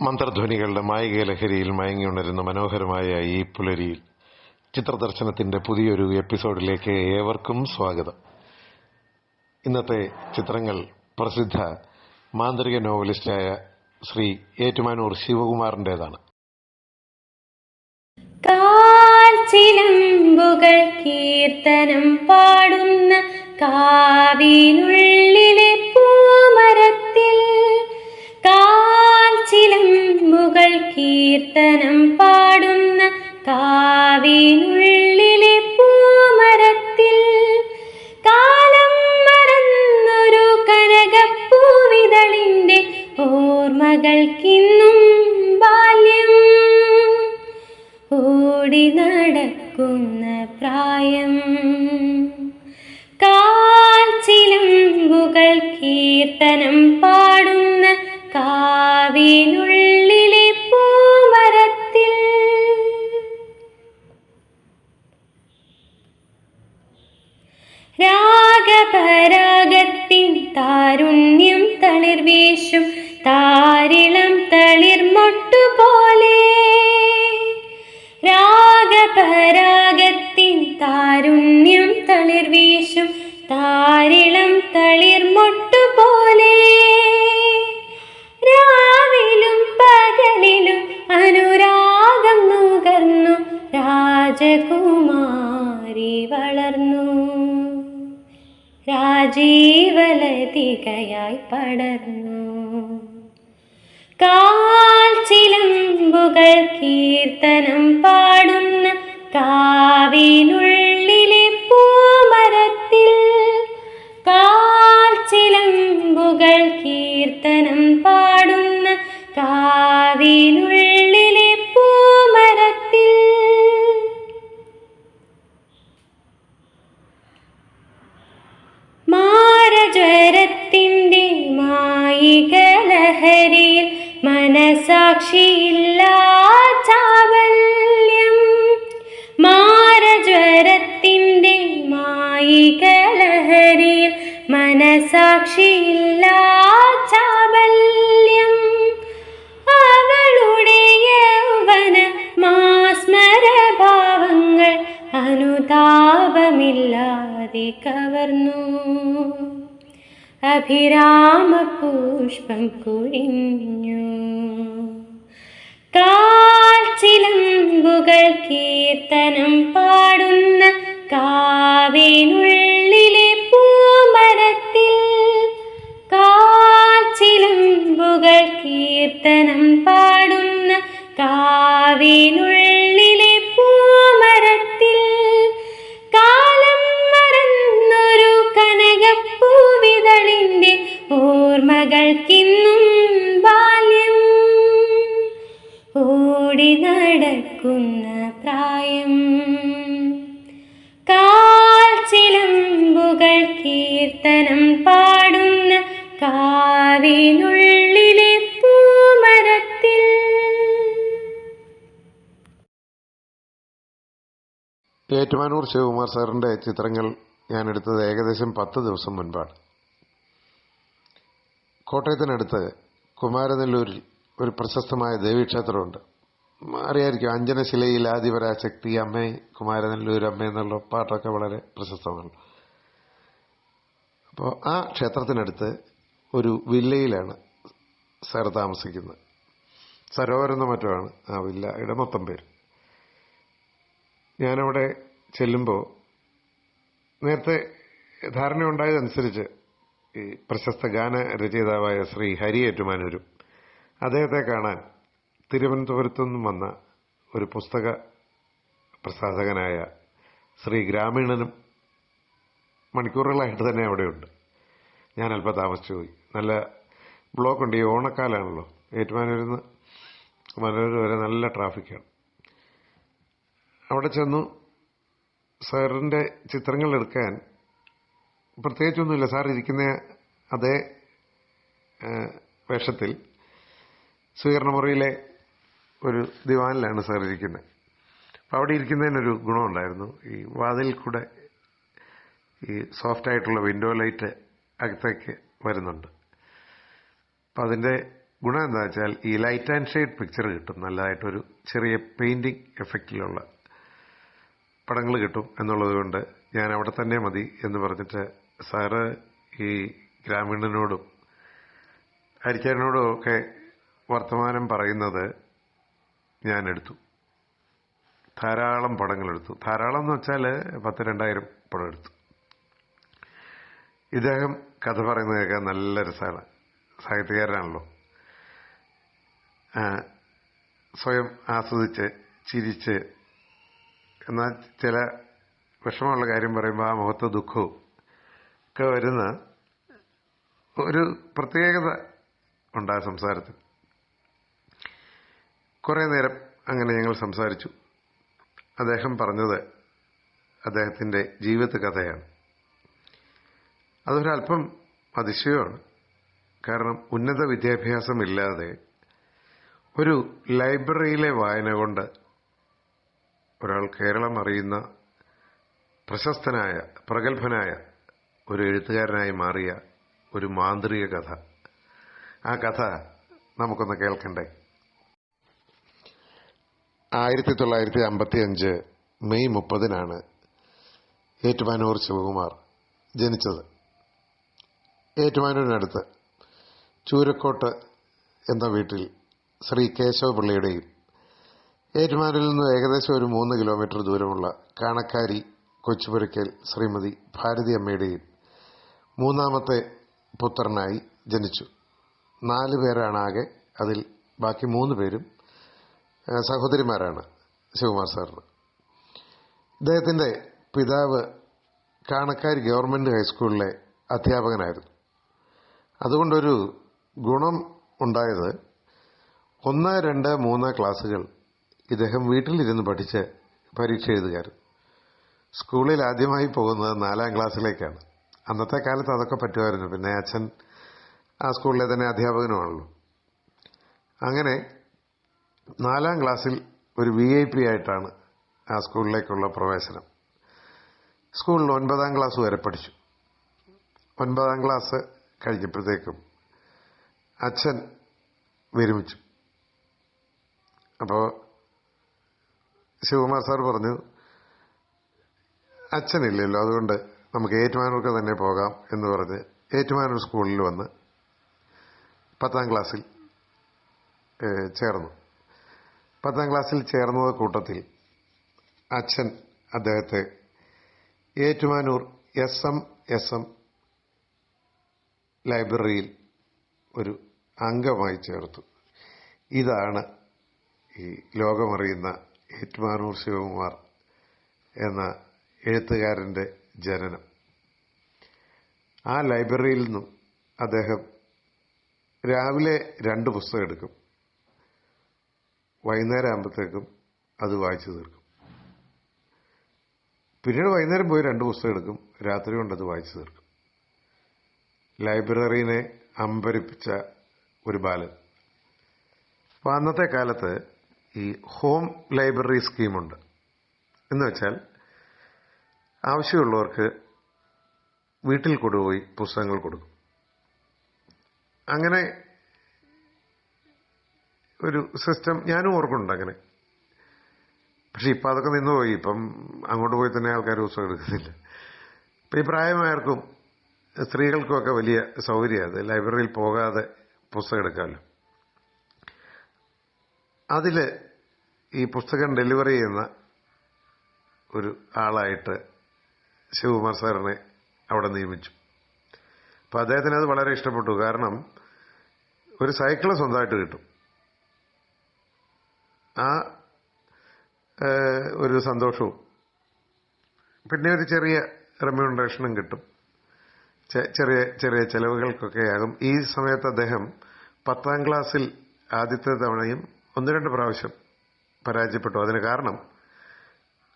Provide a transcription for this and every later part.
മന്ത്രധ്വനികളുടെ മായിക ലഹരിയിൽ മയങ്ങിയുണരുന്ന മനോഹരമായ ഈ പുലരിയിൽ ചിത്രദർശനത്തിന്റെ പുതിയൊരു എപ്പിസോഡിലേക്ക് ഏവർക്കും സ്വാഗതം. ഇന്നത്തെ ചിത്രങ്ങൾ പ്രസിദ്ധ മാന്ത്രിക നോവലിസ്റ്റായ ശ്രീ ഏറ്റുമാനൂർ ശിവകുമാറിൻ്റെതാണ്. കാൽച്ചിലമ്പുകൾ കീർത്തനം പാടുന്ന കാവിനുള്ളിലെ പൂമരത്തിൽ, കാൽച്ചിലമ്പുകൾ കീർത്തനം പാടുന്ന കാവിനുള്ളിലെ പൂമരത്തിൽ, കാലം മറന്നൊരു കനകപ്പൂവിതളിന്റെ ഓർമ്മകൾക്കിന്നും ബാല്യം, ഓടി നടക്കുന്ന പ്രായം. കാൽച്ചിലമ്പുകൾ കീർത്തനം പാടുന്ന കാവിനുള്ളിലെ പൂമരത്തിൽ. രാഗപരാഗത്തിൻ താരുണ്യം തളിർവീശും താരിളം തളിർമൊട്ടുപോലെ, രാഗപരാഗത്തിൻ താരുണ്യം തളിർവീശും താരിളം തളിർമൊട്ടുപോലെ, രാവിലും പകലിലും അനുരാഗം നുകർന്നു രാജകുമാരി വളർന്നു, രാജീവലതികയായി പടർന്നു. കാൽച്ചിലമ്പുകൾ കീർത്തനം പാടുന്ന കാവിനുള്ളിലെ പൂമരത്തിൽ, കാൽച്ചിലമ്പുകൾ കീർത്തനം പാടുന്ന കാവിനുള്ളിലെ പൂമരത്തിൽ. മാരജ്വരത്തിൻ്റെ മായിക ലഹരിയിൽ മനസാക്ഷിയില്ലാ ചാബല്യം, മാരജ്വരത്തിൻ്റെ മായിക ലഹരിയിൽ മനസാക്ഷിയില്ലാ ചാബല്യം, അവളുടെ യൗവന മാസ്മരഭാവങ്ങൾ അനുതാപമില്ലാതെ കവർന്നു, അഭിരാമ പുഷ്പം കുഴിഞ്ഞു. കാൽച്ചിലമ്പുകൾ കീർത്തനം പാടുന്ന കാവിനുള്ളിലെ പൂമരത്തിൽ, കാൽച്ചിലമ്പുകൾ കീർത്തനം പാടുന്ന കാവിനുള്ളിലെ പൂമരത്തിൽ, കാലം മറന്നൊരു കനകപ്പൂവിതളിന്റെ ഓർമ്മകൾക്കിന്നും ബാല്യം, ഓടി നടക്കുന്ന പ്രായം. കാൽച്ചിലമ്പുകൾ കീർത്തനം പാടുന്ന കാവിനുള്ളിലെ പൂമരത്തിൽ. ഏറ്റുമാനൂർ ശിവകുമാർ സാറിന്റെ ചിത്രങ്ങൾ ഞാൻ എടുത്തത് ഏകദേശം 10 ദിവസം മുൻപാണ്. കോട്ടയത്തിനടുത്ത് കുമാരനെല്ലൂരിൽ ഒരു പ്രശസ്തമായ ദേവീക്ഷേത്രമുണ്ട്. അറിയായിരിക്കും, അഞ്ജനശിലയിൽ ആദിപരാശക്തി അമ്മേ കുമാരനെല്ലൂർ അമ്മ എന്നുള്ള പാട്ടൊക്കെ വളരെ പ്രശസ്തമാണ്. അപ്പോൾ ആ ക്ഷേത്രത്തിനടുത്ത് ഒരു വില്ലയിലാണ് സാർ താമസിക്കുന്നത്. സരോവരം മറ്റുമാണ് ആ വില്ലയുടെ മൊത്തം പേര്. ഞാനവിടെ ചെല്ലുമ്പോൾ നേരത്തെ ധാരണയുണ്ടായതനുസരിച്ച് ഈ പ്രശസ്ത ഗാന രചയിതാവായ ശ്രീ ഹരി ഏറ്റുമാനൂരും അദ്ദേഹത്തെ കാണാൻ തിരുവനന്തപുരത്തു നിന്നും വന്ന ഒരു പുസ്തക പ്രസാധകനായ ശ്രീ ഗ്രാമീണനും മണിക്കൂറുകളായിട്ട് തന്നെ അവിടെയുണ്ട്. ഞാൻ അല്പം താമസിച്ചു പോയി. നല്ല ബ്ലോക്കുണ്ട്. ഈ ഓണക്കാലാണല്ലോ. ഏറ്റുമാനൂരിൽ നിന്ന് കുമാരനെല്ലൂർ വരെ നല്ല ട്രാഫിക്കാണ്. അവിടെ ചെന്നു സാറിൻ്റെ ചിത്രങ്ങൾ എടുക്കാൻ പ്രത്യേകിച്ചൊന്നുമില്ല. സാർ ഇരിക്കുന്ന അതേ വേഷത്തിൽ സ്വീകരണമുറിയിലെ ഒരു ദിവാനിലാണ് സാർ ഇരിക്കുന്നത്. അപ്പോൾ അവിടെ ഇരിക്കുന്നതിനൊരു ഗുണമുണ്ടായിരുന്നു. ഈ വാതിൽ കൂടെ ഈ സോഫ്റ്റായിട്ടുള്ള വിൻഡോ ലൈറ്റ് അകത്തേക്ക് വരുന്നുണ്ട്. അപ്പം അതിൻ്റെ ഗുണം എന്താ വെച്ചാൽ ഈ ലൈറ്റ് ആൻഡ് ഷെയ്ഡ് പിക്ചർ കിട്ടും. നല്ലതായിട്ടൊരു ചെറിയ പെയിന്റിംഗ് എഫക്റ്റിലുള്ള പടങ്ങൾ കിട്ടും എന്നുള്ളത് കൊണ്ട് ഞാൻ അവിടെ തന്നെ മതി എന്ന് പറഞ്ഞിട്ട് സാറ് ഈ ഗ്രാമീണനോടും ഹരിക്കാരനോടും ഒക്കെ വർത്തമാനം പറയുന്നത് ഞാൻ എടുത്തു. ധാരാളം പടങ്ങളെടുത്തു. ധാരാളം എന്ന് വെച്ചാൽ 10,000-2,000 പടം എടുത്തു. ഇദ്ദേഹം കഥ പറയുന്നത് കേൾക്കാൻ നല്ല രസമാണ്. സാഹിത്യകാരനാണല്ലോ. സ്വയം ആസ്വദിച്ച് ചിരിച്ച്, എന്നാൽ ചില വിഷമമുള്ള കാര്യം പറയുമ്പോൾ ആ മുഖത്ത് ദുഃഖവും ഒക്കെ വരുന്ന ഒരു പ്രത്യേകത ഉണ്ട് ആ സംസാരത്തിൽ. കുറേ നേരം അങ്ങനെ ഞങ്ങൾ സംസാരിച്ചു. അദ്ദേഹം പറഞ്ഞത് അദ്ദേഹത്തിൻ്റെ ജീവിത കഥയാണ്. അതൊരല്പം അതിശയമാണ്. കാരണം ഉന്നത വിദ്യാഭ്യാസമില്ലാതെ ഒരു ലൈബ്രറിയിലെ വായന കൊണ്ട് ഒരാൾ കേരളം അറിയുന്ന പ്രശസ്തനായ പ്രഗത്ഭനായ ഒരു എഴുത്തുകാരനായി മാറിയ ഒരു മാന്ത്രിക കഥ. ആ കഥ നമുക്കൊന്ന് കേൾക്കണ്ടേ? 1955 മെയ് 30 ഏറ്റുമാനൂർ ശിവകുമാർ ജനിച്ചത്. ഏറ്റുമാനൂരിനടുത്ത് ചൂരക്കോട്ട് എന്ന വീട്ടിൽ ശ്രീ കേശവപിള്ളയുടെയും ഏറ്റുമാനൂരിൽ നിന്ന് ഏകദേശം ഒരു 3 കിലോമീറ്റർ ദൂരമുള്ള കാണക്കാരി കൊച്ചുപുരയ്ക്കൽ ശ്രീമതി ഭാരതി അമ്മയുടെയും മൂന്നാമത്തെ പുത്രനായി ജനിച്ചു. 4 പേരാണ് ആകെ. അതിൽ ബാക്കി 3 പേരും സഹോദരിമാരാണ് ശിവകുമാർ സാറിന്. ഇദ്ദേഹത്തിൻ്റെ പിതാവ് കാണക്കാരി ഗവൺമെന്റ് ഹൈസ്കൂളിലെ അധ്യാപകനായിരുന്നു. അതുകൊണ്ടൊരു ഗുണം ഉണ്ടായത് 1, 2, 3 ക്ലാസ്സുകൾ ഇദ്ദേഹം വീട്ടിലിരുന്ന് പഠിച്ച് പരീക്ഷ എഴുതുകയായിരുന്നു. സ്കൂളിൽ ആദ്യമായി പോകുന്നത് 4ാം ക്ലാസ്സിലേക്കാണ്. അന്നത്തെ കാലത്ത് അതൊക്കെ പറ്റുമായിരുന്നു. പിന്നെ അച്ഛൻ ആ സ്കൂളിലെ തന്നെ അധ്യാപകനുമാണല്ലോ. അങ്ങനെ 4ാം ക്ലാസ്സിൽ ഒരു VIP ആയിട്ടാണ് ആ സ്കൂളിലേക്കുള്ള പ്രവേശനം. സ്കൂളിൽ 9ാം ക്ലാസ് വരെ പഠിച്ചു. 9ാം ക്ലാസ് കഴിഞ്ഞപ്പോഴത്തേക്കും അച്ഛൻ വിരമിച്ചു. അപ്പോൾ ശിവകുമാർ സാർ പറഞ്ഞു, അച്ഛനില്ലല്ലോ, അതുകൊണ്ട് നമുക്ക് ഏറ്റുമാനൂർക്ക് തന്നെ പോകാം എന്ന് പറഞ്ഞ് ഏറ്റുമാനൂർ സ്കൂളിൽ വന്ന് 10ാം ക്ലാസ്സിൽ ചേർന്നു. 10ാം ക്ലാസ്സിൽ ചേർന്നത് കൂട്ടത്തിൽ അച്ഛൻ അദ്ദേഹത്തെ ഏറ്റുമാനൂർ SM ലൈബ്രറിയിൽ ഒരു അംഗമായി ചേർത്തു. ഇതാണ് ഈ ലോകമറിയുന്ന ഏറ്റുമാനൂർ ശിവകുമാർ എന്ന എഴുത്തുകാരൻ്റെ ജനനം. ആ ലൈബ്രറിയിൽ നിന്നും അദ്ദേഹം രാവിലെ 2 പുസ്തകം എടുക്കും. വൈകുന്നേരം ആകുമ്പോഴത്തേക്കും അത് വായിച്ചു തീർക്കും. പിന്നീട് വൈകുന്നേരം പോയി 2 പുസ്തകം എടുക്കും. രാത്രി കൊണ്ടത് വായിച്ചു തീർക്കും. ലൈബ്രറിനെ അമ്പരിപ്പിച്ച ഒരു ബാലൻ. അപ്പോൾ അന്നത്തെ കാലത്ത് ഈ ഹോം ലൈബ്രറി സ്കീമുണ്ട്. എന്ന് വെച്ചാൽ ആവശ്യമുള്ളവർക്ക് വീട്ടിൽ കൊണ്ടുപോയി പുസ്തകങ്ങൾ കൊടുക്കും. അങ്ങനെ ഒരു സിസ്റ്റം ഞാനും ഓർക്കുന്നുണ്ട് അങ്ങനെ. പക്ഷെ ഇപ്പം അതൊക്കെ നിന്നുപോയി. ഇപ്പം അങ്ങോട്ട് പോയി തന്നെ ആൾക്കാർ പുസ്തകം എടുക്കുന്നില്ല. ഇപ്പം ഈ പ്രായമായവർക്കും സ്ത്രീകൾക്കുമൊക്കെ വലിയ സൗകര്യമാണ് ലൈബ്രറിയിൽ പോകാതെ പുസ്തകം എടുക്കാമല്ലോ. അതിൽ ഈ പുസ്തകം ഡെലിവറി ചെയ്യുന്ന ഒരു ആളായിട്ട് ശിവകുമാർ സാറിനെ അവിടെ നിയമിച്ചു. അപ്പം അദ്ദേഹത്തിന് അത് വളരെ ഇഷ്ടപ്പെട്ടു. കാരണം ഒരു സൈക്കിള് സ്വന്തമായിട്ട് കിട്ടും. ആ ഒരു സന്തോഷവും പിന്നെ ഒരു ചെറിയ റെമ്യൂണറേഷനും കിട്ടും. ചെറിയ ചെറിയ ചെലവുകൾക്കൊക്കെയാകും. ഈ സമയത്ത് അദ്ദേഹം 10ാം ക്ലാസ്സിൽ ആദ്യത്തെ തവണയും 1-2 പ്രാവശ്യം പരാജയപ്പെട്ടു. അതിന് കാരണം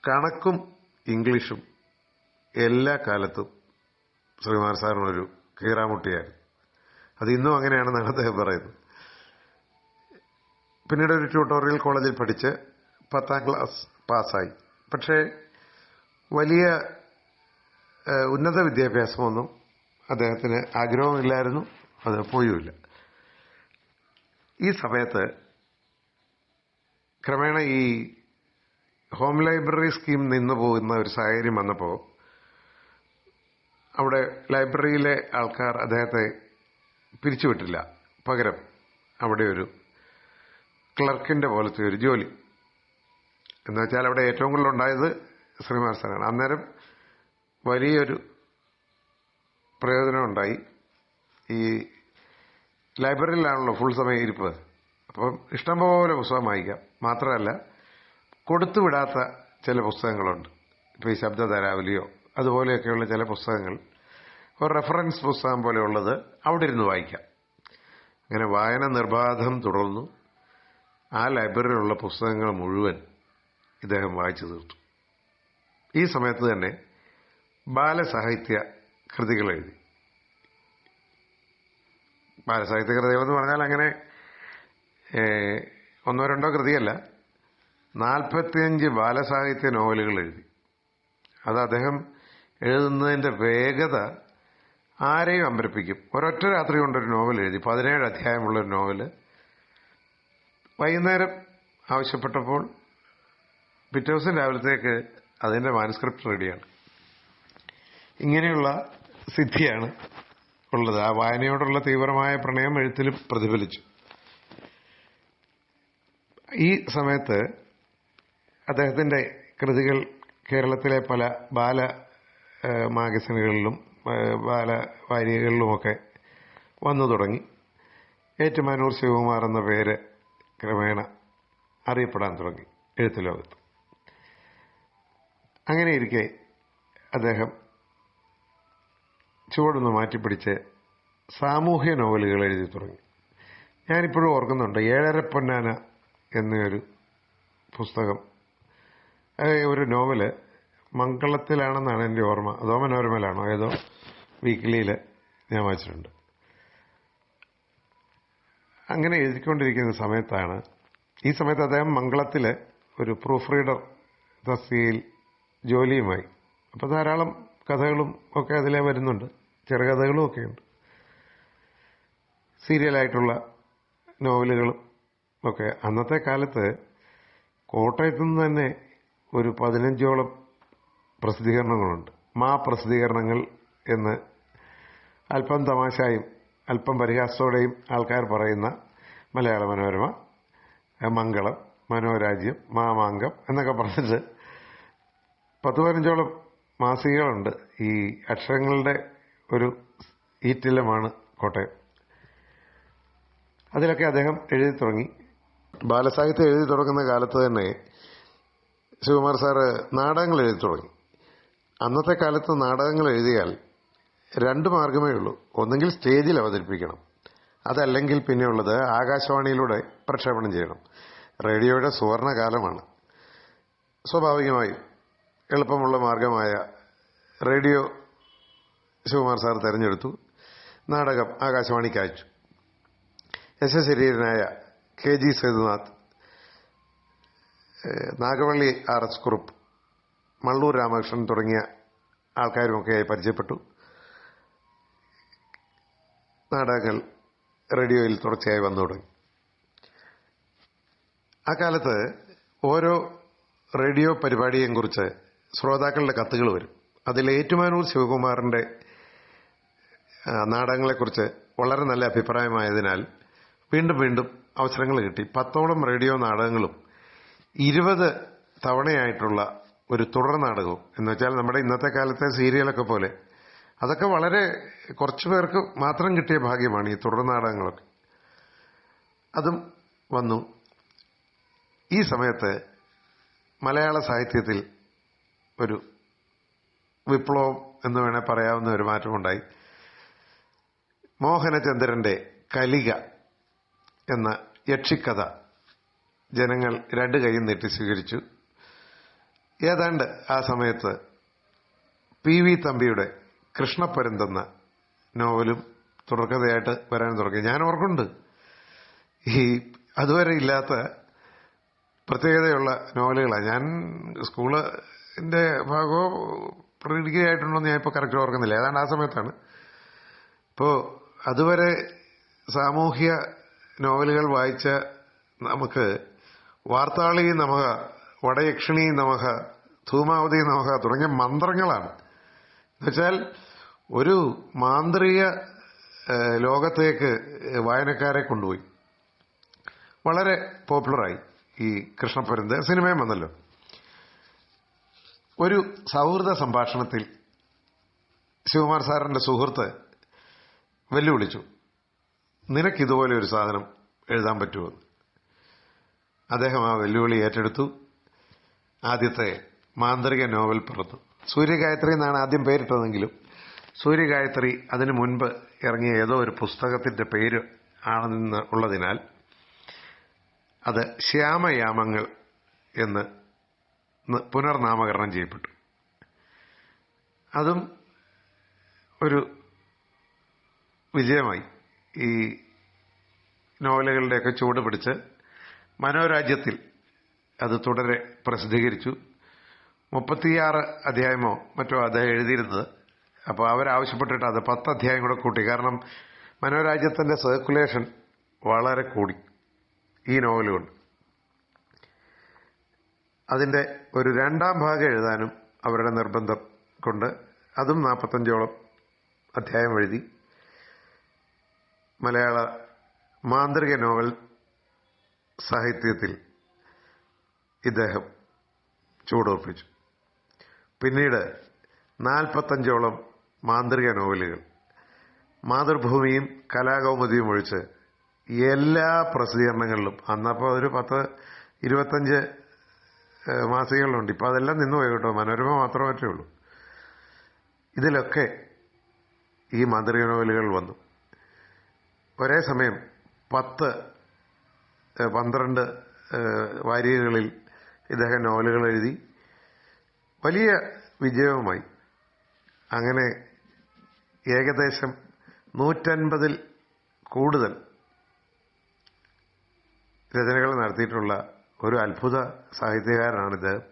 കണക്കും ഇംഗ്ലീഷും എല്ലാ കാലത്തും ശ്രീകുമാർ സാറിനൊരു കീറാമുട്ടിയായിരുന്നു. അത് ഇന്നും അങ്ങനെയാണെന്നാണ് അദ്ദേഹം പറയുന്നത്. പിന്നീട് ഒരു ട്യൂട്ടോറിയൽ കോളേജിൽ പഠിച്ച് 10ാം ക്ലാസ് പാസ്സായി. പക്ഷേ വലിയ ഉന്നത വിദ്യാഭ്യാസമൊന്നും അദ്ദേഹത്തിന് ആഗ്രഹമില്ലായിരുന്നു. അത് പോയുമില്ല. ഈ സമയത്ത് ക്രമേണ ഈ ഹോം ലൈബ്രറി സ്കീം നിന്നു പോകുന്ന ഒരു സാഹചര്യം വന്നപ്പോൾ അവിടെ ലൈബ്രറിയിലെ ആൾക്കാർ അദ്ദേഹത്തെ പിരിച്ചുവിട്ടില്ല. പകരം അവിടെ ഒരു ക്ലർക്കിന്റെ പോലത്തെ ഒരു ജോലി, എന്നുവെച്ചാൽ അവിടെ ഏറ്റവും കൂടുതൽ ഉണ്ടായത് ശ്രീകുമാർ സാറാണ്. അന്നേരം വലിയൊരു പ്രയോജനമുണ്ടായി. ഈ ലൈബ്രറിയിലാണല്ലോ ഫുൾ സമയം ഇരിപ്പ്. അപ്പം ഇഷ്ടംപോലെ പുസ്തകം വായിക്കാം. മാത്രമല്ല, കൊടുത്തുവിടാത്ത ചില പുസ്തകങ്ങളുണ്ട്. ഇപ്പോൾ ഈ ശബ്ദധാരാവലിയോ അതുപോലെയൊക്കെയുള്ള ചില പുസ്തകങ്ങൾ ഒരു റെഫറൻസ് പുസ്തകം പോലെയുള്ളത് അവിടെ ഇരുന്ന് വായിക്കാം. അങ്ങനെ വായന നിർബാധം തുടർന്നു. ആ ലൈബ്രറിയിലുള്ള പുസ്തകങ്ങൾ മുഴുവൻ ഇദ്ദേഹം വായിച്ചു തീർത്തു. ഈ സമയത്ത് തന്നെ ബാലസാഹിത്യ കൃതികൾ എഴുതി. ബാലസാഹിത്യ കൃതികൾ എന്ന് പറഞ്ഞാൽ അങ്ങനെ ഒന്നോ രണ്ടോ കൃതിയല്ല, 45 ബാലസാഹിത്യ നോവലുകൾ എഴുതി. അത് അദ്ദേഹം എഴുതുന്നതിന്റെ വേഗത ആരെയും അമ്പരപ്പിക്കും. ഒരൊറ്റ രാത്രി കൊണ്ടൊരു നോവൽ എഴുതി, 17 അധ്യായമുള്ളൊരു നോവല്. വൈകുന്നേരം ആവശ്യപ്പെട്ടപ്പോൾ പിറ്റേ ദിവസം രാവിലത്തേക്ക് അതിന്റെ മാനുസ്ക്രിപ്റ്റ് റെഡിയാണ്. ഇങ്ങനെയുള്ള സിദ്ധിയാണ് ഉള്ളത്. ആ വായനയോടുള്ള തീവ്രമായ പ്രണയം എഴുത്തിലും പ്രതിഫലിച്ചു. ഈ സമയത്ത് അദ്ദേഹത്തിന്റെ കൃതികൾ കേരളത്തിലെ പല ബാല മാഗസിനുകളിലും ബാലവാരികകളിലുമൊക്കെ വന്നു തുടങ്ങി. ഏറ്റുമാനൂർ ശിവകുമാർ എന്ന പേര് ക്രമേണ അറിയപ്പെടാൻ തുടങ്ങി എഴുത്ത് ലോകത്ത്. അങ്ങനെയിരിക്കെ അദ്ദേഹം ചുവടൊന്ന് മാറ്റിപ്പിടിച്ച് സാമൂഹ്യ നോവലുകൾ എഴുതി തുടങ്ങി. ഞാനിപ്പോഴും ഓർക്കുന്നുണ്ട്, 7.5 പൊന്നാന എന്നൊരു പുസ്തകം, ഒരു നോവല് മംഗളത്തിലാണെന്നാണ് എൻ്റെ ഓർമ്മ, അതോ മനോരമയിലാണോ ഏതോ വീക്കിലിയിൽ ഞാൻ വായിച്ചിട്ടുണ്ട്. അങ്ങനെ എഴുതിക്കൊണ്ടിരിക്കുന്ന സമയത്താണ്, ഈ സമയത്ത് അദ്ദേഹം മംഗളത്തിൽ ഒരു പ്രൂഫ് റീഡർ തസ്തികയിൽ ജോലിയുമായി. അപ്പോൾ ധാരാളം കഥകളും ഒക്കെ അതിലെ വരുന്നുണ്ട്, ചെറുകഥകളും ഒക്കെയുണ്ട്, സീരിയലായിട്ടുള്ള നോവലുകളും ഒക്കെ. അന്നത്തെ കാലത്ത് കോട്ടയത്തു നിന്ന് തന്നെ ഒരു 15ഓളം പ്രസിദ്ധീകരണങ്ങളുണ്ട്. പ്രസിദ്ധീകരണങ്ങൾ എന്ന് അല്പം തമാശയും അല്പം പരിഹാസത്തോടെയും ആൾക്കാർ പറയുന്ന മലയാള മനോരമ, മംഗളം, മനോരാജ്യം, മാമാങ്കം എന്നൊക്കെ പറഞ്ഞിട്ട് 10-15ഓളം മാസികകളുണ്ട്. ഈ അക്ഷരങ്ങളുടെ ഒരു ഈറ്റില്ലമാണ് കോട്ടയം. അതിലൊക്കെ അദ്ദേഹം എഴുതി തുടങ്ങി. ബാലസാഹിത്യം എഴുതി തുടങ്ങുന്ന കാലത്ത് തന്നെ ശിവകുമാർ സാറ് നാടകങ്ങൾ എഴുതി തുടങ്ങി. അന്നത്തെ കാലത്ത് നാടകങ്ങൾ എഴുതിയാൽ 2 മാർഗമേ ഉള്ളൂ. ഒന്നെങ്കിൽ സ്റ്റേജിൽ അവതരിപ്പിക്കണം, അതല്ലെങ്കിൽ പിന്നെയുള്ളത് ആകാശവാണിയിലൂടെ പ്രക്ഷേപണം ചെയ്യണം. റേഡിയോയുടെ സുവർണകാലമാണ്. സ്വാഭാവികമായും എളുപ്പമുള്ള മാർഗമായ റേഡിയോ ശിവകുമാർ സാർ തെരഞ്ഞെടുത്തു. നാടകം ആകാശവാണിക്ക് അയച്ചു. യശശരീരനായ KG സേതുനാഥ്, നാഗവള്ളി RS കുറുപ്പ്, മള്ളൂർ രാമകൃഷ്ണൻ തുടങ്ങിയ ആൾക്കാരുമൊക്കെയായി പരിചയപ്പെട്ടു. നാടകങ്ങൾ റേഡിയോയിൽ തുടർച്ചയായി വന്നു തുടങ്ങി. ആ കാലത്ത് ഓരോ റേഡിയോ പരിപാടിയെയും കുറിച്ച് ശ്രോതാക്കളുടെ കത്തുകൾ വരും. അതിൽ ഏറ്റുമാനൂർ ശിവകുമാറിന്റെ നാടകങ്ങളെക്കുറിച്ച് വളരെ നല്ല അഭിപ്രായമായതിനാൽ വീണ്ടും വീണ്ടും അവസരങ്ങൾ കിട്ടി. 10ഓളം റേഡിയോ നാടകങ്ങളും 20 തവണയായിട്ടുള്ള ഒരു തുടർ നാടകവും, എന്നുവെച്ചാൽ നമ്മുടെ ഇന്നത്തെ കാലത്തെ സീരിയലൊക്കെ പോലെ അതൊക്കെ വളരെ കുറച്ചു പേർക്ക് മാത്രം കിട്ടിയ ഭാഗ്യമാണ് ഈ തുടർ നാടകങ്ങളൊക്കെ. അതും വന്നു. ഈ സമയത്ത് മലയാള സാഹിത്യത്തിൽ ഒരു വിപ്ലവം എന്ന് വേണേൽ പറയാവുന്ന ഒരു മാറ്റമുണ്ടായി. മോഹനചന്ദ്രന്റെ കലിക എന്ന യക്ഷിക്കഥ ജനങ്ങൾ 2 കൈയും നീട്ടി സ്വീകരിച്ചു. ഏതാണ്ട് ആ സമയത്ത് PV തമ്പിയുടെ കൃഷ്ണപ്പരുന്തെന്ന നോവലും തുടർക്കഥയായിട്ട് വരാൻ തുടങ്ങി. ഞാൻ ഓർക്കുന്നുണ്ട്, ഈ അതുവരെ ഇല്ലാത്ത പ്രത്യേകതയുള്ള നോവലുകളാണ്. ഞാൻ സ്കൂളിന്റെ ഭാഗമോ ഡിഗ്രി ആയിട്ടുണ്ടോ എന്ന് ഞാൻ ഇപ്പോൾ കറക്റ്റ് ഓർക്കുന്നില്ല. ഏതാണ്ട് ആ സമയത്താണ്. ഇപ്പോൾ അതുവരെ സാമൂഹ്യ നോവലുകൾ വായിച്ച നമുക്ക് വാർത്താളി നമഃ, വടയക്ഷിണി നമഃ, ധൂമാവതി നമഃ തുടങ്ങിയ മന്ത്രങ്ങളാണ്. എന്നുവെച്ചാൽ ഒരു മാന്ത്രിക ലോകത്തേക്ക് വായനക്കാരെ കൊണ്ടുപോയി. വളരെ പോപ്പുലറായി ഈ കൃഷ്ണപ്പരുന്ത്. സിനിമയും വന്നല്ലോ. ഒരു സൗഹൃദ സംഭാഷണത്തിൽ ശിവകുമാർ സാറിന്റെ സുഹൃത്ത് വെല്ലുവിളിച്ചു, നിനക്കിതുപോലെ ഒരു സാധനം എഴുതാൻ പറ്റുമോ? അദ്ദേഹം ആ വെല്ലുവിളി ഏറ്റെടുത്തു. ആദ്യത്തെ മാന്ത്രിക നോവൽ പിറന്നു. സൂര്യഗായത്രി എന്നാണ് ആദ്യം പേരിട്ടതെങ്കിലും സൂര്യഗായത്രി അതിനു മുൻപ് ഇറങ്ങിയ ഏതോ ഒരു പുസ്തകത്തിന്റെ പേര് ആണെന്ന് ഉള്ളതിനാൽ അത് ശ്യാമയാമങ്ങൾ എന്ന് പുനർനാമകരണം ചെയ്യപ്പെട്ടു. അതും ഒരു വിജയമായി. ഈ നോവലുകളുടെയൊക്കെ ചുവട് പിടിച്ച് മനോരാജ്യത്തിൽ അത് തുടരെ പ്രസിദ്ധീകരിച്ചു. 36 അധ്യായമോ മറ്റോ അദ്ദേഹം എഴുതിയിരുന്നത്. അപ്പോൾ അവരാവശ്യപ്പെട്ടിട്ട് അത് 10 അധ്യായം കൂടെ കൂട്ടി. കാരണം മനോരാജ്യത്തിന്റെ സർക്കുലേഷൻ വളരെ കൂടി ഈ നോവലുകൊണ്ട്. അതിന്റെ ഒരു 2ാം ഭാഗം എഴുതാനും അവരുടെ നിർബന്ധം കൊണ്ട് അതും 45ഓളം അധ്യായം എഴുതി. മലയാള മാന്ത്രിക നോവൽ സാഹിത്യത്തിൽ ഇദ്ദേഹം ചൂടുറപ്പിച്ചു. പിന്നീട് 45ഓളം മാന്ത്രിക നോവലുകൾ മാതൃഭൂമിയും കലാകൗമുദിയും ഒഴിച്ച് എല്ലാ പ്രസിദ്ധീകരണങ്ങളിലും, അന്നപ്പോൾ ഒരു 10-25 മാസികകളുണ്ട്. ഇപ്പം അതെല്ലാം നിന്നുപോയി കേട്ടോ. മനോരമ മാത്രമേ ഉള്ളൂ. ഇതിലൊക്കെ ഈ മാന്ത്രിക നോവലുകൾ വന്നു. ഒരേ സമയം 10-12 വാരികകളിൽ ഇദ്ദേഹം നോവലുകൾ എഴുതി. വലിയ വിജയവുമായി. അങ്ങനെ ഏകദേശം 150ൽ കൂടുതൽ രചനകൾ നടത്തിയിട്ടുള്ള ഒരു അത്ഭുത സാഹിത്യകാരനാണ് ഇദ്ദേഹം.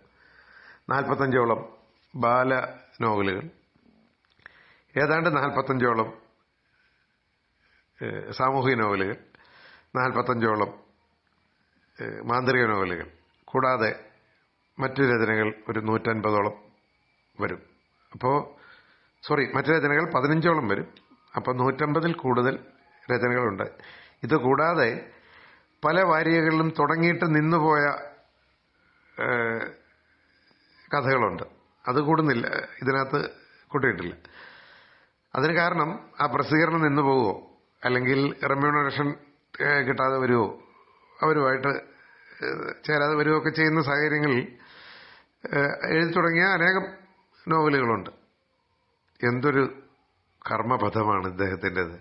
45ഓളം ബാല നോവലുകൾ, ഏതാണ്ട് 45ഓളം സാമൂഹിക നോവലുകൾ, 45ഓളം മാന്ത്രിക നോവലുകൾ, കൂടാതെ മറ്റു രചനകൾ ഒരു 150ഓളം വരും. മറ്റു രചനകൾ 15ഓളം വരും. അപ്പോൾ 150ൽ കൂടുതൽ രചനകളുണ്ട്. ഇത് കൂടാതെ പല വാരികകളിലും തുടങ്ങിയിട്ട് നിന്നുപോയ കഥകളുണ്ട്. അത് കൂടുന്നില്ല, ഇതിനകത്ത് കൂട്ടിയിട്ടില്ല. അതിന് കാരണം ആ പ്രസിദ്ധീകരണം നിന്നു പോവുമോ അല്ലെങ്കിൽ റെമ്യൂണറേഷൻ കിട്ടാതെ വരുമോ, അവരുമായിട്ട് ചേരാതെ വരുമൊക്കെ ചെയ്യുന്ന സാഹചര്യങ്ങളിൽ എഴുതി തുടങ്ങിയ അനേകം നോവലുകളുണ്ട്. എന്തൊരു കർമ്മപഥമാണ് ഇദ്ദേഹത്തിൻ്റെത്.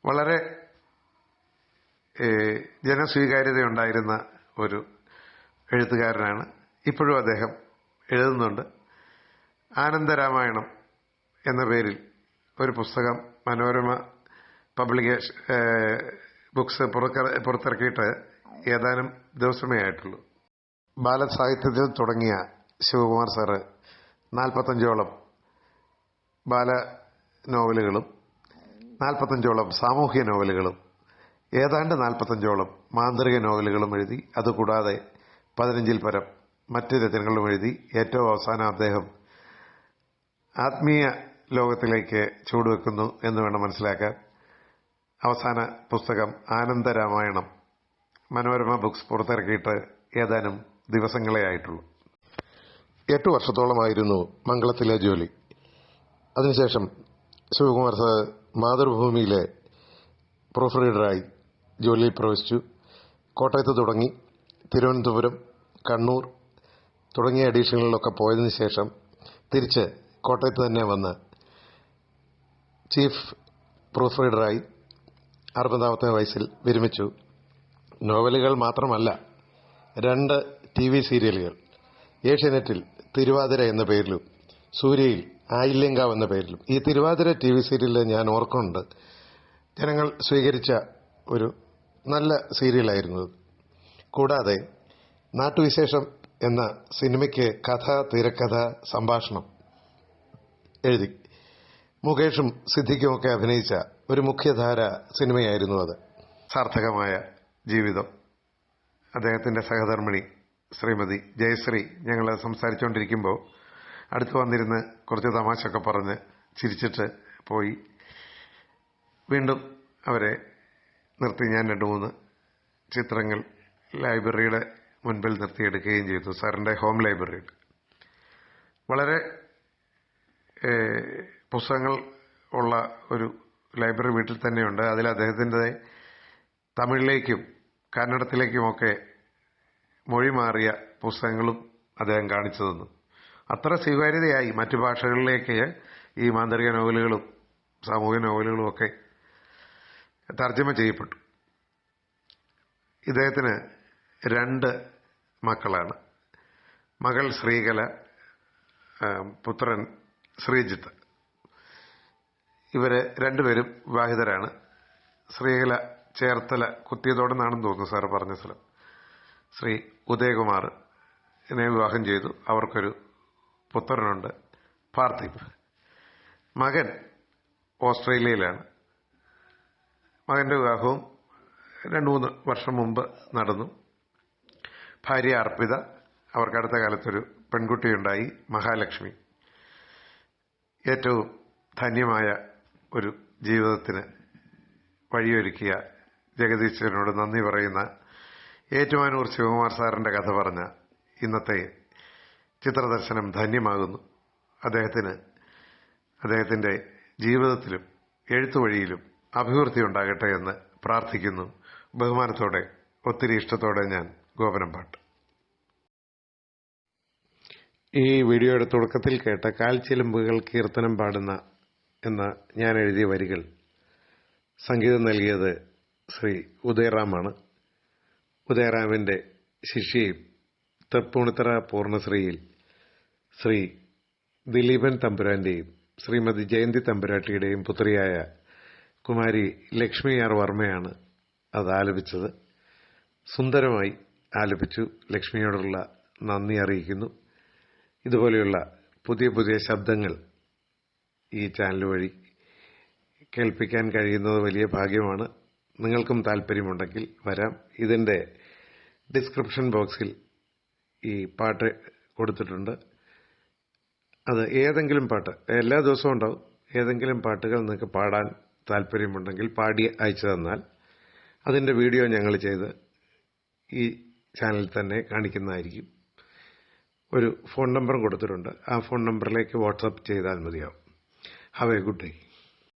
വളരെ ജനസ്വീകാര്യതയുണ്ടായിരുന്ന ഒരു എഴുത്തുകാരനാണ്. ഇപ്പോഴും അദ്ദേഹം എഴുതുന്നുണ്ട്. ആനന്ദരാമായണം എന്ന പേരിൽ ഒരു പുസ്തകം മനോരമ പബ്ലിക്കേഷൻ ബുക്സ് പുറത്തിറക്കിയിട്ട് ഏതാനും ദിവസമേ ആയിട്ടുള്ളൂ. ബാലസാഹിത്യത്തിൽ തുടങ്ങിയ ശിവകുമാർ സാറ് 45ഓളം ബാല നോവലുകളും 45ഓളം സാമൂഹിക നോവലുകളും ഏതാണ്ട് 45ഓളം മാന്ത്രിക നോവലുകളും എഴുതി. അതുകൂടാതെ 15ൽ പരം മറ്റ് രചനകളും എഴുതി. ഏറ്റവും അവസാനം അദ്ദേഹം ആത്മീയ ലോകത്തിലേക്ക് ചുവടുവെക്കുന്നു എന്ന് വേണം മനസ്സിലാക്കാൻ. അവസാന പുസ്തകം ആനന്ദരാമായണം മനോരമ ബുക്സ് പുറത്തിറക്കിയിട്ട് ഏതാനും ദിവസങ്ങളേ ആയിട്ടുള്ളൂ. 8 വർഷത്തോളമായിരുന്നു മംഗളത്തിലെ ജോലി. അതിനുശേഷം ശിവകുമാർ സാർ മാതൃഭൂമിയിലെ പ്രൂഫ് റീഡറായി ജോലിയിൽ പ്രവേശിച്ചു. കോട്ടയത്ത് തുടങ്ങി തിരുവനന്തപുരം, കണ്ണൂർ തുടങ്ങിയ എഡിഷനുകളിലൊക്കെ പോയതിനു ശേഷം തിരിച്ച് കോട്ടയത്ത് തന്നെ വന്ന് ചീഫ് പ്രൂഫ് റീഡറായി 60ാമത്തെ വയസ്സിൽ വിരമിച്ചു. നോവലുകൾ മാത്രമല്ല, 2 TV സീരിയലുകൾ ഏഷ്യാനെറ്റിൽ തിരുവാതിര എന്ന പേരിലും സൂര്യയിൽ ആയില്യങ്കാവ് എന്ന പേരിലും. ഈ തിരുവാതിര TV സീരിയലിൽ ഞാൻ ഓർക്കുന്നുണ്ട്, ജനങ്ങൾ സ്വീകരിച്ച ഒരു നല്ല സീരിയലായിരുന്നു. കൂടാതെ നാട്ടുവിശേഷം എന്ന സിനിമയ്ക്ക് കഥ, തിരക്കഥ, സംഭാഷണം എഴുതി. മുകേഷും സിദ്ദിഖുമൊക്കെ അഭിനയിച്ച ഒരു മുഖ്യധാര സിനിമയായിരുന്നു അത്. സാർത്ഥകമായ ജീവിതം. അദ്ദേഹത്തിൻ്റെ സഹധർമ്മിണി ശ്രീമതി ജയശ്രീ ഞങ്ങൾ സംസാരിച്ചുകൊണ്ടിരിക്കുമ്പോൾ അടുത്ത് വന്നിരുന്ന് കുറച്ച് തമാശയൊക്കെ പറഞ്ഞ് ചിരിച്ചിട്ട് പോയി. വീണ്ടും അവരെ നിർത്തി ഞാൻ 2-3 ചിത്രങ്ങൾ ലൈബ്രറിയുടെ മുൻപിൽ നിർത്തിയെടുക്കുകയും ചെയ്തു. സാറിൻ്റെ ഹോം ലൈബ്രറിയിൽ വളരെ പുസ്തകങ്ങൾ ഉള്ള ഒരു ലൈബ്രറി വീട്ടിൽ തന്നെയുണ്ട്. അതിൽ അദ്ദേഹത്തിൻ്റെ തമിഴിലേക്കും കന്നഡത്തിലേക്കുമൊക്കെ മൊഴി മാറിയ പുസ്തകങ്ങളും അദ്ദേഹം കാണിച്ചു തന്നു. അത്ര സ്വീകാര്യതയായി മറ്റു ഭാഷകളിലേക്ക് ഈ മാന്ത്രിക നോവലുകളും സാമൂഹിക നോവലുകളും ഒക്കെ തർജ്ജമ ചെയ്യപ്പെട്ടു. ഇദ്ദേഹത്തിന് 2 മക്കളാണ്. മകൾ ശ്രീകല, പുത്രൻ ശ്രീജിത്ത്. ഇവർ 2 പേരും വിവാഹിതരാണ്. ശ്രീകല ചേർത്തല കുത്തിയതോടെന്നാണെന്ന് തോന്നുന്നു സാറ് പറഞ്ഞ സ്ഥലം. ശ്രീ ഉദയകുമാർ എന്നെ വിവാഹം ചെയ്തു. അവർക്കൊരു പുത്രനുണ്ട്, പാർത്ഥിബ്. മകൻ ഓസ്ട്രേലിയയിലാണ്. മകൻ്റെ വിവാഹവും 2-3 വർഷം മുമ്പ് നടന്നു. ഭാര്യ അർപ്പിത. അവർക്ക് അടുത്ത കാലത്തൊരു പെൺകുട്ടിയുണ്ടായി, മഹാലക്ഷ്മി. ഏറ്റവും ധന്യമായ ഒരു ജീവിതത്തിന് വഴിയൊരുക്കിയ ജഗദീശ്വരനോട് നന്ദി പറയുന്ന ഏറ്റുമാനൂർ ശിവകുമാർ സാറിൻ്റെ കഥ പറഞ്ഞ ഇന്നത്തെ ചിത്രദർശനം ധന്യമാകുന്നു. അദ്ദേഹത്തിൻ്റെ ജീവിതത്തിലും എഴുത്തുവഴിയിലും അഭിവൃദ്ധി ഉണ്ടാകട്ടെ എന്ന് പ്രാർത്ഥിക്കുന്നു. ബഹുമാനത്തോടെ, ഒത്തിരി ഇഷ്ടത്തോടെ ഞാൻ ഗോപനംപാട്ട്. ഈ വീഡിയോയുടെ തുടക്കത്തിൽ കേട്ട കാൽച്ചിലമ്പുകൾ കീർത്തനം പാടുന്ന എന്ന ഞാൻ എഴുതിയ വരികൾ സംഗീതം നൽകിയത് ശ്രീ ഉദയറാമാണ്. ഉദയറാമിൻ്റെ ശിഷ്യയും തൃപ്പൂണിത്തറ പൂർണ്ണശ്രീയിൽ ശ്രീ ദിലീപൻ തമ്പുരാന്റെയും ശ്രീമതി ജയന്തി തമ്പുരാട്ടിയുടെയും പുത്രിയായ കുമാരി ലക്ഷ്മി ആർ വർമ്മയാണ് അത് ആലപിച്ചത്. സുന്ദരമായി ആലപിച്ചു. ലക്ഷ്മിയോടുള്ള നന്ദി അറിയിക്കുന്നു. ഇതുപോലെയുള്ള പുതിയ പുതിയ ശബ്ദങ്ങൾ ഈ ചാനൽ വഴി കേൾപ്പിക്കാൻ കഴിയുന്നത് വലിയ ഭാഗ്യമാണ്. നിങ്ങൾക്കും താല്പര്യമുണ്ടെങ്കിൽ വരാം. ഇതിൻ്റെ ഡിസ്ക്രിപ്ഷൻ ബോക്സിൽ ഈ പാട്ട് കൊടുത്തിട്ടുണ്ട്. അത് ഏതെങ്കിലും പാട്ട്, എല്ലാ ദിവസവും ഉണ്ടാവും, ഏതെങ്കിലും പാട്ടുകൾ നിങ്ങൾക്ക് പാടാൻ താല്പര്യമുണ്ടെങ്കിൽ പാടി അയച്ചു തന്നാൽ അതിൻ്റെ വീഡിയോ ഞങ്ങൾ ചെയ്ത് ഈ ചാനലിൽ തന്നെ കാണിക്കുന്നതായിരിക്കും. ഒരു ഫോൺ നമ്പറും കൊടുത്തിട്ടുണ്ട്. ആ ഫോൺ നമ്പറിലേക്ക് വാട്സപ്പ് ചെയ്താൽ മതിയാവും. Have A good day.